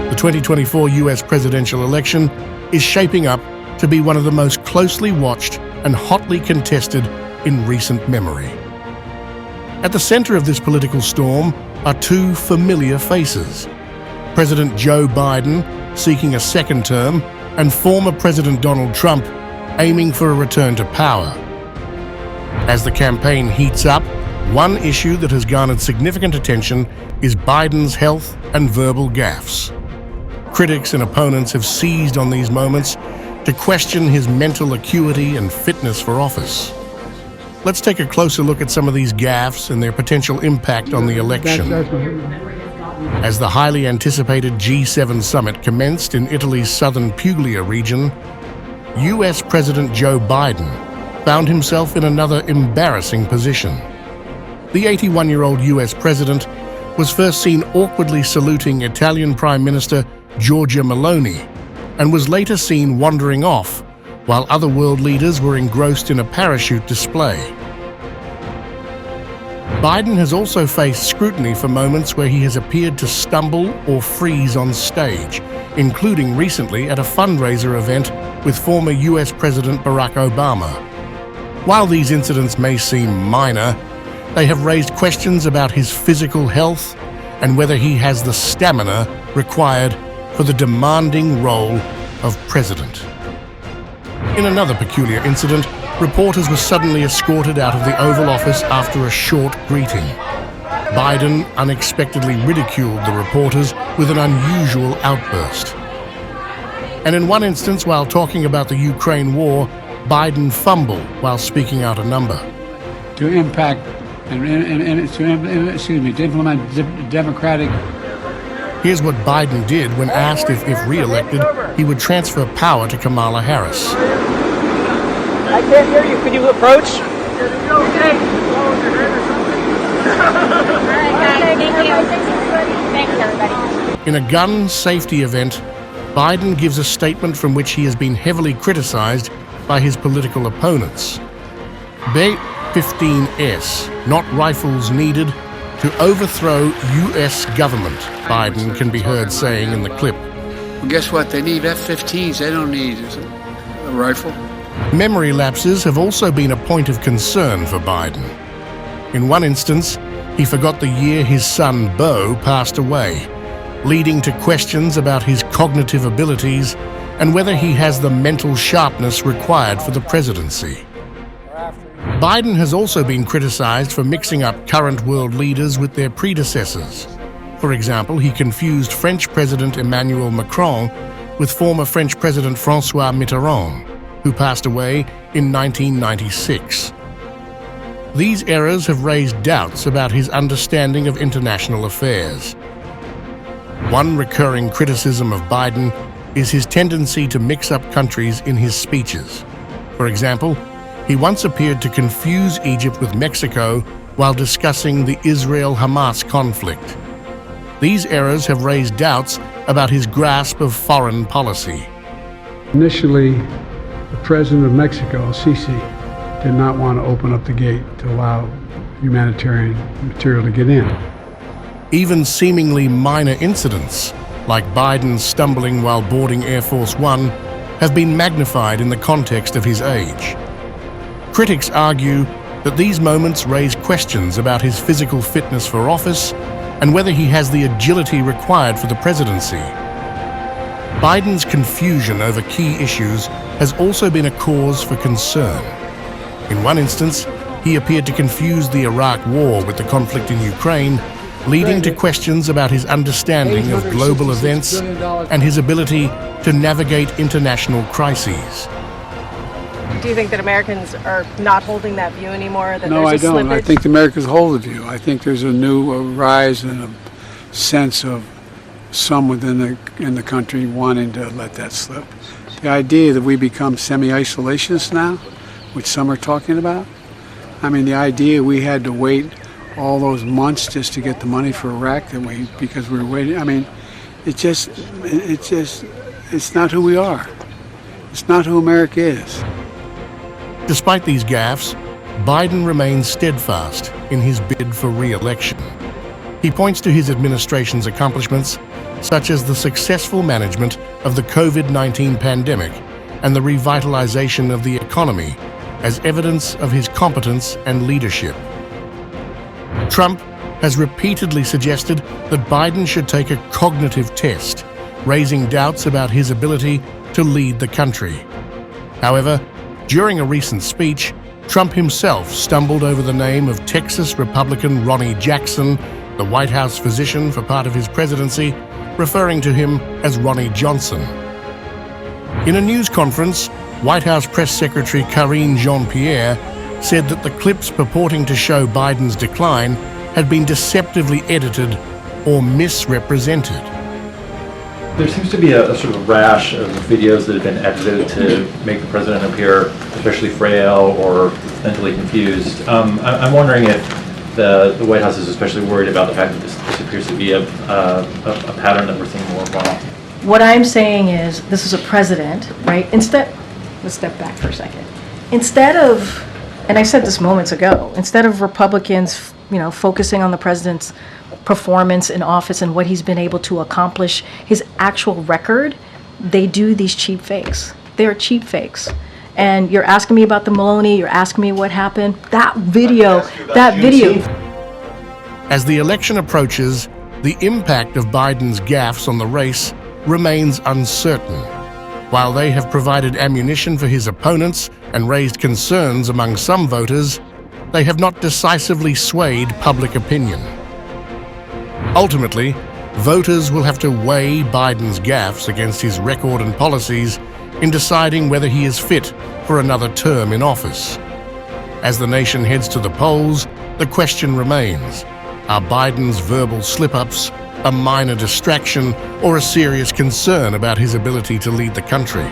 The 2024 US presidential election is shaping up to be one of the most closely watched and hotly contested in recent memory. At the center of this political storm are two familiar faces: President Joe Biden, seeking a second term, and former President Donald Trump, aiming for a return to power. As the campaign heats up, one issue that has garnered significant attention is Biden's health and verbal gaffes. Critics and opponents have seized on these moments to question his mental acuity and fitness for office. Let's take a closer look at some of these gaffes and their potential impact on the election. As the highly anticipated G7 summit commenced in Italy's southern Puglia region, US President Joe Biden found himself in another embarrassing position. The 81-year-old US president was first seen awkwardly saluting Italian Prime Minister Giorgia Meloni and was later seen wandering off while other world leaders were engrossed in a parachute display. Biden has also faced scrutiny for moments where he has appeared to stumble or freeze on stage, including recently at a fundraiser event with former US President Barack Obama. While these incidents may seem minor, they have raised questions about his physical health and whether he has the stamina required for the demanding role of president. In another peculiar incident, reporters were suddenly escorted out of the Oval Office after a short greeting. Biden unexpectedly ridiculed the reporters with an unusual outburst. And in one instance, while talking about the Ukraine war, Biden fumbled while speaking out a number. To impact and to implement democratic. Here's what Biden did when asked if re-elected, he would transfer power to Kamala Harris. I can't hear you. Could you approach? Thanks, everybody. In a gun safety event, Biden gives a statement from which he has been heavily criticized by his political opponents. B-15S, not rifles needed, to overthrow U.S. government, Biden can be heard saying in the clip. Well, guess what? They need F-15s. They don't need a rifle. Memory lapses have also been a point of concern for Biden. In one instance, he forgot the year his son Beau passed away, leading to questions about his cognitive abilities and whether he has the mental sharpness required for the presidency. Biden has also been criticized for mixing up current world leaders with their predecessors. For example, he confused French President Emmanuel Macron with former French President François Mitterrand, who passed away in 1996. These errors have raised doubts about his understanding of international affairs. One recurring criticism of Biden is his tendency to mix up countries in his speeches. For example, he once appeared to confuse Egypt with Mexico while discussing the Israel-Hamas conflict. These errors have raised doubts about his grasp of foreign policy. Initially, the president of Mexico, Sisi, did not want to open up the gate to allow humanitarian material to get in. Even seemingly minor incidents, like Biden stumbling while boarding Air Force One, have been magnified in the context of his age. Critics argue that these moments raise questions about his physical fitness for office and whether he has the agility required for the presidency. Biden's confusion over key issues has also been a cause for concern. In one instance, he appeared to confuse the Iraq War with the conflict in Ukraine, leading to questions about his understanding of global events and his ability to navigate international crises. Do you think that Americans are not holding that view anymore? That No, I there's a don't. slippage? I think the Americans hold the view. I think there's a new rise and a sense of some within the country wanting to let that slip. The idea that we become semi-isolationists now, which some are talking about. I mean, the idea we had to wait all those months just to get the money for Iraq because we were waiting. I mean, it's not who we are. It's not who America is. Despite these gaffes, Biden remains steadfast in his bid for re-election. He points to his administration's accomplishments, such as the successful management of the COVID-19 pandemic and the revitalization of the economy, as evidence of his competence and leadership. Trump has repeatedly suggested that Biden should take a cognitive test, raising doubts about his ability to lead the country. However, during a recent speech, Trump himself stumbled over the name of Texas Republican Ronnie Jackson, the White House physician for part of his presidency, referring to him as Ronnie Johnson. In a news conference, White House Press Secretary Karine Jean-Pierre said that the clips purporting to show Biden's decline had been deceptively edited or misrepresented. There seems to be a sort of rash of videos that have been edited to make the president appear especially frail or mentally confused. I'm wondering if the White House is especially worried about the fact that this appears to be a pattern that we're seeing more often. What I'm saying is, this is a president, right? Let's step back for a second. Instead of, and I said this moments ago, instead of Republicans, focusing on the president's performance in office and what he's been able to accomplish, his actual record, they do these cheap fakes. They're cheap fakes. And you're asking me about the Maloney, you're asking me what happened. That video. As the election approaches, the impact of Biden's gaffes on the race remains uncertain. While they have provided ammunition for his opponents and raised concerns among some voters, they have not decisively swayed public opinion. Ultimately, voters will have to weigh Biden's gaffes against his record and policies in deciding whether he is fit for another term in office. As the nation heads to the polls, the question remains: are Biden's verbal slip-ups a minor distraction or a serious concern about his ability to lead the country?